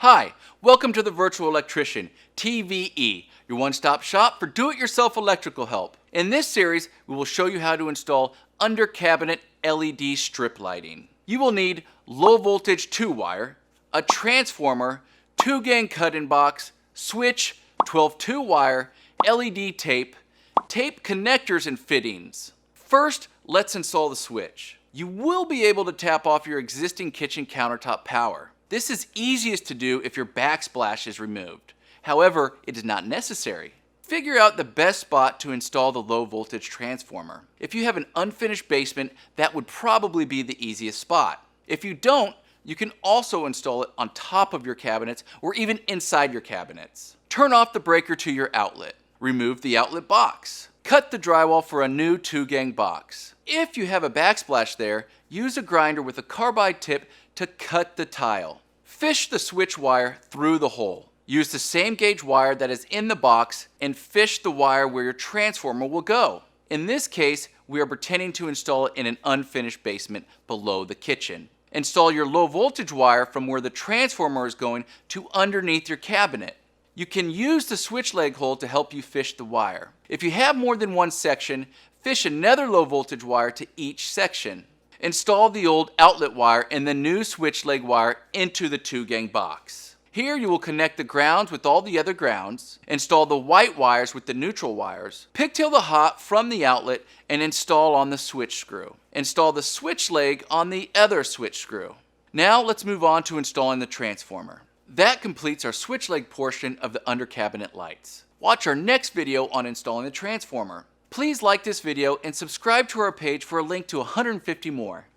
Hi, welcome to the Virtual Electrician, TVE, your one-stop shop for do-it-yourself electrical help. In this series, we will show you how to install under-cabinet LED strip lighting. You will need low-voltage 2-wire, a transformer, 2-gang cut-in box, switch, 12 2-wire, LED tape, tape connectors and fittings. First, let's install the switch. You will be able to tap off your existing kitchen countertop power. This is easiest to do if your backsplash is removed. However, it is not necessary. Figure out the best spot to install the low voltage transformer. If you have an unfinished basement, that would probably be the easiest spot. If you don't, you can also install it on top of your cabinets or even inside your cabinets. Turn off the breaker to your outlet. Remove the outlet box. Cut the drywall for a new 2-gang box. If you have a backsplash there, use a grinder with a carbide tip to cut the tile. Fish the switch wire through the hole. Use the same gauge wire that is in the box and fish the wire where your transformer will go. In this case, we are pretending to install it in an unfinished basement below the kitchen. Install your low voltage wire from where the transformer is going to underneath your cabinet. You can use the switch leg hole to help you fish the wire. If you have more than one section, fish another low voltage wire to each section. Install the old outlet wire and the new switch leg wire into the 2-gang box. Here you will connect the grounds with all the other grounds, install the white wires with the neutral wires, pigtail the hot from the outlet and install on the switch screw. Install the switch leg on the other switch screw. Now let's move on to installing the transformer. That completes our switch leg portion of the under cabinet lights. Watch our next video on installing the transformer. Please like this video and subscribe to our page for a link to 150 more.